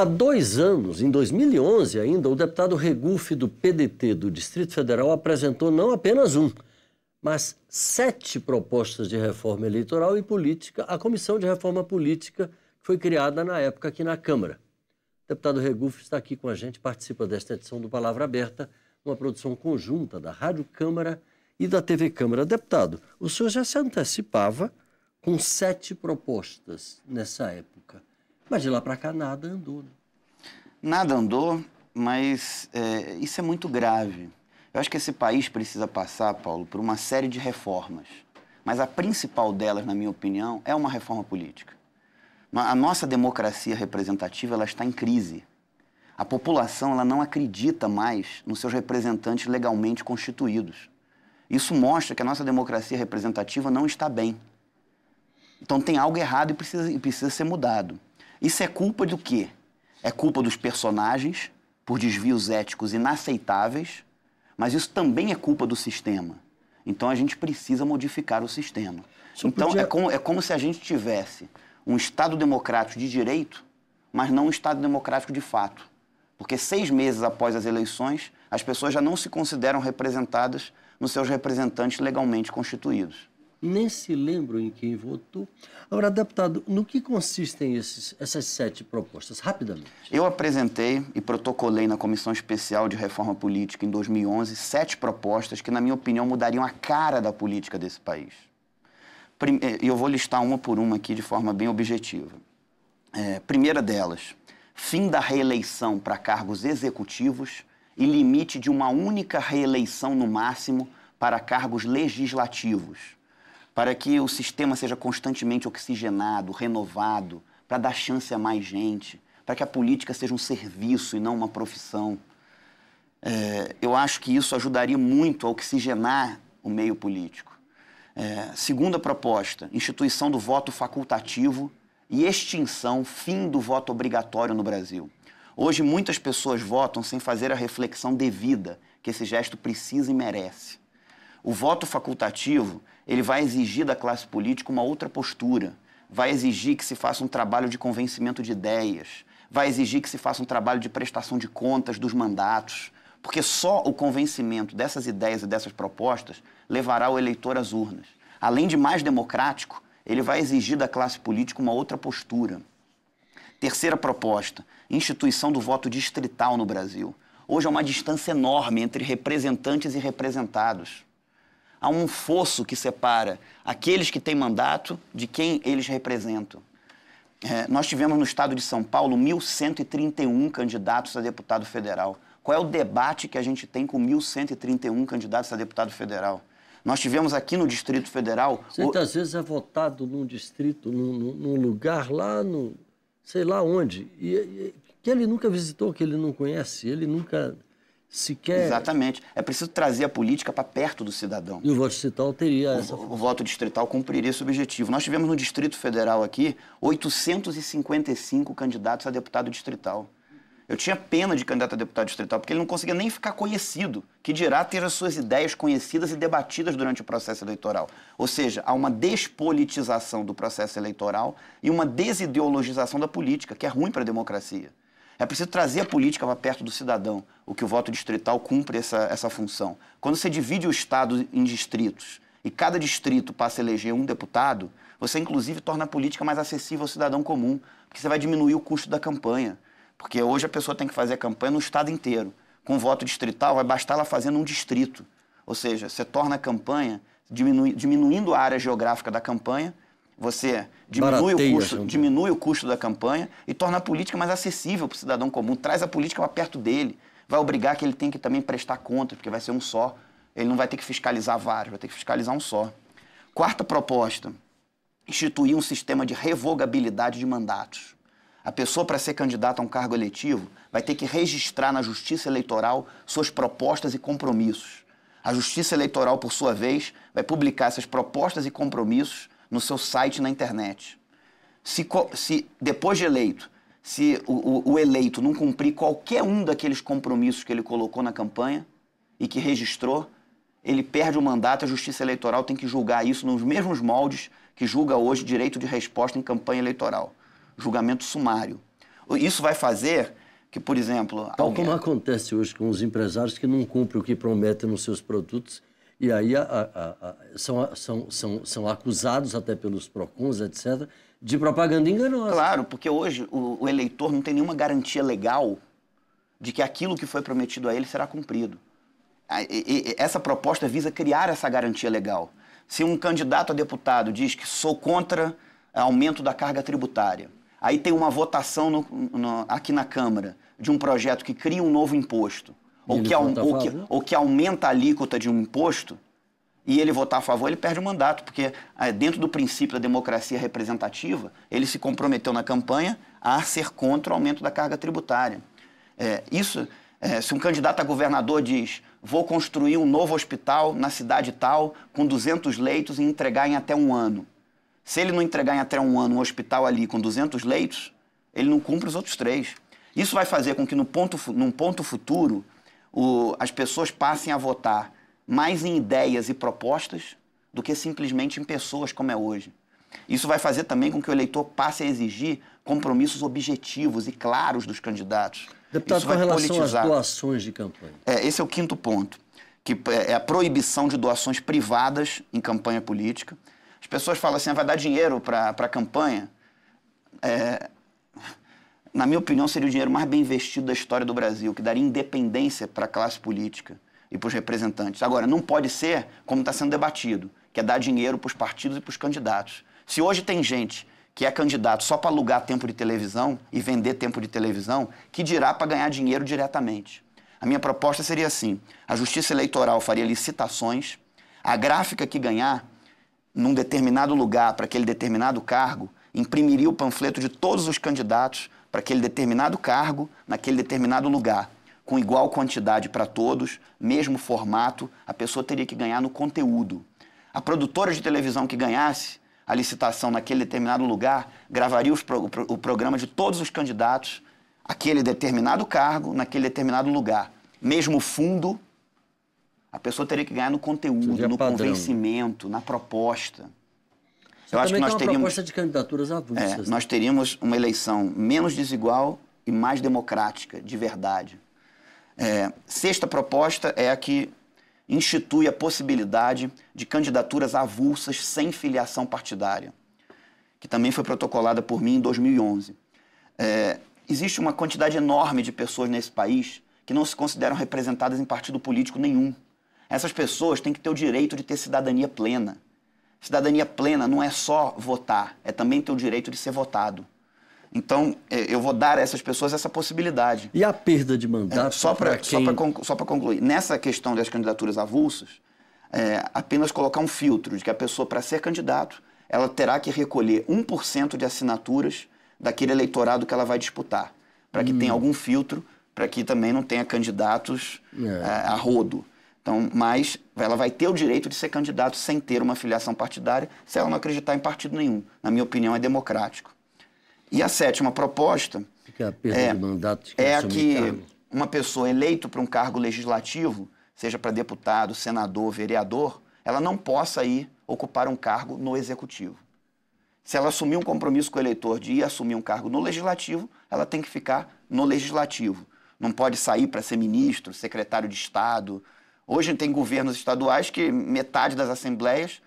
Há 2 anos, em 2011 ainda, o deputado Regufe do PDT do Distrito Federal apresentou não apenas mas 7 propostas de reforma eleitoral e política à Comissão de Reforma Política, que foi criada na época aqui na Câmara. O deputado Regufe está aqui com a gente, participa desta edição do Palavra Aberta, uma produção conjunta da Rádio Câmara e da TV Câmara. Deputado, o senhor já se antecipava com 7 propostas nessa época, mas de lá para cá nada andou. Né? Nada andou, mas isso é muito grave. Eu acho que esse país precisa passar, Paulo, por uma série de reformas. Mas a principal delas, na minha opinião, é uma reforma política. A nossa democracia representativa ela está em crise. A população ela não acredita mais nos seus representantes legalmente constituídos. Isso mostra que a nossa democracia representativa não está bem. Então tem algo errado e precisa ser mudado. Isso é culpa do quê? É culpa dos personagens, por desvios éticos inaceitáveis, mas isso também é culpa do sistema. Então a gente precisa modificar o sistema. Então é como se a gente tivesse um Estado democrático de direito, mas não um Estado democrático de fato. Porque 6 meses após as eleições, as pessoas já não se consideram representadas nos seus representantes legalmente constituídos. Nem se lembram em quem votou. Agora, deputado, no que consistem essas 7 propostas? Rapidamente. Eu apresentei e protocolei na Comissão Especial de Reforma Política em 2011 7 propostas que, na minha opinião, mudariam a cara da política desse país. E eu vou listar uma por uma aqui de forma bem objetiva. Primeira delas, fim da reeleição para cargos executivos e limite de uma única reeleição no máximo para cargos legislativos, para que o sistema seja constantemente oxigenado, renovado, para dar chance a mais gente, para que a política seja um serviço e não uma profissão. Eu acho que isso ajudaria muito a oxigenar o meio político. Segunda proposta, instituição do voto facultativo e extinção, fim do voto obrigatório no Brasil. Hoje, muitas pessoas votam sem fazer a reflexão devida que esse gesto precisa e merece. O voto facultativo, ele vai exigir da classe política uma outra postura, vai exigir que se faça um trabalho de convencimento de ideias, vai exigir que se faça um trabalho de prestação de contas dos mandatos, porque só o convencimento dessas ideias e dessas propostas levará o eleitor às urnas. Além de mais democrático, ele vai exigir da classe política uma outra postura. Terceira proposta, instituição do voto distrital no Brasil. Hoje há uma distância enorme entre representantes e representados. Há um fosso que separa aqueles que têm mandato de quem eles representam. Nós tivemos no estado de São Paulo 1.131 candidatos a deputado federal. Qual é o debate que a gente tem com 1.131 candidatos a deputado federal? Nós tivemos aqui no Distrito Federal... Muitas vezes é votado num distrito, num lugar lá, sei lá onde, que ele nunca visitou, que ele não conhece, ele nunca sequer... Exatamente. É preciso trazer a política para perto do cidadão. E o voto distrital teria essa... O voto distrital cumpriria esse objetivo. Nós tivemos no Distrito Federal aqui 855 candidatos a deputado distrital. Eu tinha pena de candidato a deputado distrital, porque ele não conseguia nem ficar conhecido, que dirá ter as suas ideias conhecidas e debatidas durante o processo eleitoral. Ou seja, há uma despolitização do processo eleitoral e uma desideologização da política, que é ruim para a democracia. É preciso trazer a política para perto do cidadão, o que o voto distrital cumpre essa função. Quando você divide o Estado em distritos e cada distrito passa a eleger um deputado, você inclusive torna a política mais acessível ao cidadão comum, porque você vai diminuir o custo da campanha. Porque hoje a pessoa tem que fazer a campanha no estado inteiro. Com o voto distrital, vai bastar ela fazendo um distrito. Ou seja, você torna a campanha, diminuindo a área geográfica da campanha, você diminui o custo da campanha e torna a política mais acessível para o cidadão comum, traz a política para perto dele, vai obrigar que ele tenha que também prestar contas, porque vai ser um só. Ele não vai ter que fiscalizar vários, vai ter que fiscalizar um só. Quarta proposta, instituir um sistema de revogabilidade de mandatos. A pessoa, para ser candidata a um cargo eletivo, vai ter que registrar na Justiça Eleitoral suas propostas e compromissos. A Justiça Eleitoral, por sua vez, vai publicar essas propostas e compromissos no seu site na internet. Se depois de eleito, se o eleito não cumprir qualquer um daqueles compromissos que ele colocou na campanha e que registrou, ele perde o mandato, a Justiça Eleitoral tem que julgar isso nos mesmos moldes que julga hoje direito de resposta em campanha eleitoral. Julgamento sumário. Isso vai fazer que, por exemplo... Tal como acontece hoje com os empresários que não cumprem o que prometem nos seus produtos e aí são acusados até pelos PROCONs, etc., de propaganda enganosa. Claro, porque hoje o eleitor não tem nenhuma garantia legal de que aquilo que foi prometido a ele será cumprido. Essa proposta visa criar essa garantia legal. Se um candidato a deputado diz que sou contra aumento da carga tributária, aí tem uma votação aqui na Câmara de um projeto que cria um novo imposto, ou que aumenta a alíquota de um imposto, e ele votar a favor, ele perde o mandato, porque dentro do princípio da democracia representativa, ele se comprometeu na campanha a ser contra o aumento da carga tributária. Se um candidato a governador diz, vou construir um novo hospital na cidade tal, com 200 leitos e entregar em até 1 ano. Se ele não entregar em até 1 ano um hospital ali com 200 leitos, ele não cumpre os outros 3. Isso vai fazer com que, num ponto futuro, as pessoas passem a votar mais em ideias e propostas do que simplesmente em pessoas, como é hoje. Isso vai fazer também com que o eleitor passe a exigir compromissos objetivos e claros dos candidatos. Deputado, com relação às doações de campanha. Esse é o 5º ponto, que é a proibição de doações privadas em campanha política. As pessoas falam assim, vai dar dinheiro para a campanha. Na minha opinião, seria o dinheiro mais bem investido da história do Brasil, que daria independência para a classe política e para os representantes. Agora, não pode ser como está sendo debatido, que é dar dinheiro para os partidos e para os candidatos. Se hoje tem gente que é candidato só para alugar tempo de televisão e vender tempo de televisão, que dirá para ganhar dinheiro diretamente. A minha proposta seria assim, a Justiça Eleitoral faria licitações, a gráfica que ganhar num determinado lugar para aquele determinado cargo, imprimiria o panfleto de todos os candidatos para aquele determinado cargo, naquele determinado lugar, com igual quantidade para todos, mesmo formato, a pessoa teria que ganhar no conteúdo. A produtora de televisão que ganhasse a licitação naquele determinado lugar, gravaria o programa de todos os candidatos, aquele determinado cargo, naquele determinado lugar. Mesmo fundo, a pessoa teria que ganhar no conteúdo, no convencimento, na proposta. Eu acho que nós teríamos uma proposta de candidaturas avulsas. Nós teríamos uma eleição menos desigual e mais democrática, de verdade. 6ª proposta é a que institui a possibilidade de candidaturas avulsas sem filiação partidária, que também foi protocolada por mim em 2011. Existe uma quantidade enorme de pessoas nesse país que não se consideram representadas em partido político nenhum. Essas pessoas têm que ter o direito de ter cidadania plena. Cidadania plena não é só votar, é também ter o direito de ser votado. Então, eu vou dar a essas pessoas essa possibilidade. E a perda de mandato? Só para concluir, nessa questão das candidaturas avulsas, apenas colocar um filtro de que a pessoa, para ser candidato, ela terá que recolher 1% de assinaturas daquele eleitorado que ela vai disputar, para que tenha algum filtro, para que também não tenha candidatos a rodo. Então, mas ela vai ter o direito de ser candidato sem ter uma filiação partidária, se ela não acreditar em partido nenhum. Na minha opinião, é democrático. E a 7ª proposta é a que uma pessoa eleita para um cargo legislativo, seja para deputado, senador, vereador, ela não possa ir ocupar um cargo no executivo. Se ela assumir um compromisso com o eleitor de ir assumir um cargo no legislativo, ela tem que ficar no legislativo. Não pode sair para ser ministro, secretário de Estado. Hoje tem governos estaduais que metade das assembleias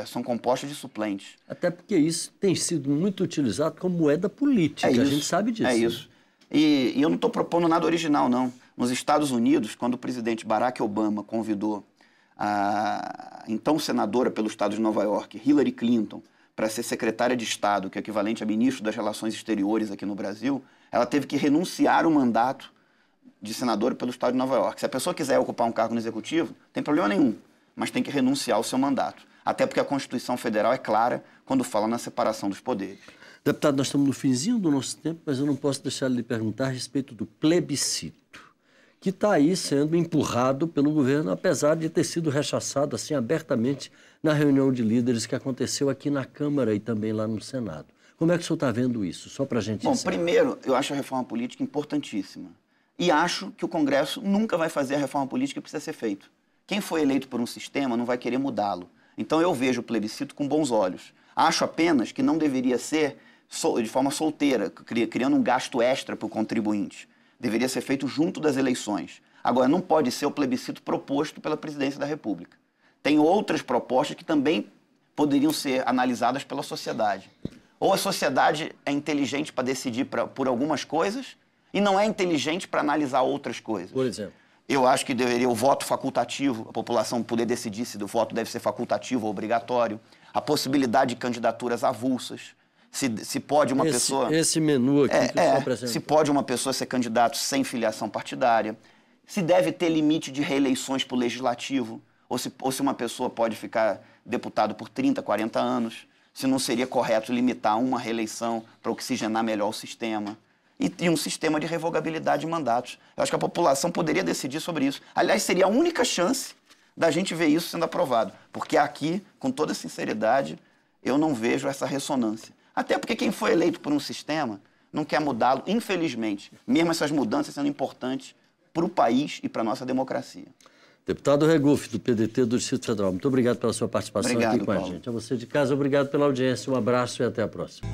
são compostas de suplentes. Até porque isso tem sido muito utilizado como moeda política, a gente sabe disso. É isso. E eu não estou propondo nada original, não. Nos Estados Unidos, quando o presidente Barack Obama convidou a então senadora pelo estado de Nova York, Hillary Clinton, para ser secretária de Estado, que é equivalente a ministro das Relações Exteriores aqui no Brasil, ela teve que renunciar o mandato de senadora pelo estado de Nova York. Se a pessoa quiser ocupar um cargo no executivo, não tem problema nenhum, mas tem que renunciar ao seu mandato. Até porque a Constituição Federal é clara quando fala na separação dos poderes. Deputado, nós estamos no finzinho do nosso tempo, mas eu não posso deixar de lhe perguntar a respeito do plebiscito, que está aí sendo empurrado pelo governo, apesar de ter sido rechaçado assim abertamente na reunião de líderes que aconteceu aqui na Câmara e também lá no Senado. Como é que o senhor está vendo isso? Só para a gente encerrar. Primeiro, eu acho a reforma política importantíssima. E acho que o Congresso nunca vai fazer a reforma política que precisa ser feita. Quem foi eleito por um sistema não vai querer mudá-lo. Então eu vejo o plebiscito com bons olhos. Acho apenas que não deveria ser de forma solteira, criando um gasto extra para o contribuinte. Deveria ser feito junto das eleições. Agora, não pode ser o plebiscito proposto pela Presidência da República. Tem outras propostas que também poderiam ser analisadas pela sociedade. Ou a sociedade é inteligente para decidir por algumas coisas e não é inteligente para analisar outras coisas. Por exemplo? Eu acho que deveria o voto facultativo, a população poder decidir se o voto deve ser facultativo ou obrigatório, a possibilidade de candidaturas avulsas, se pode uma pessoa... Esse menu aqui que o senhor apresenta. Se pode uma pessoa ser candidato sem filiação partidária, se deve ter limite de reeleições para o legislativo, ou se uma pessoa pode ficar deputado por 30, 40 anos, se não seria correto limitar uma reeleição para oxigenar melhor o sistema. E um sistema de revogabilidade de mandatos. Eu acho que a população poderia decidir sobre isso. Aliás, seria a única chance da gente ver isso sendo aprovado. Porque aqui, com toda sinceridade, eu não vejo essa ressonância. Até porque quem foi eleito por um sistema não quer mudá-lo, infelizmente. Mesmo essas mudanças sendo importantes para o país e para a nossa democracia. Deputado Regufe, do PDT do Distrito Federal, muito obrigado pela sua participação aqui com a gente. A você de casa, obrigado pela audiência, um abraço e até a próxima.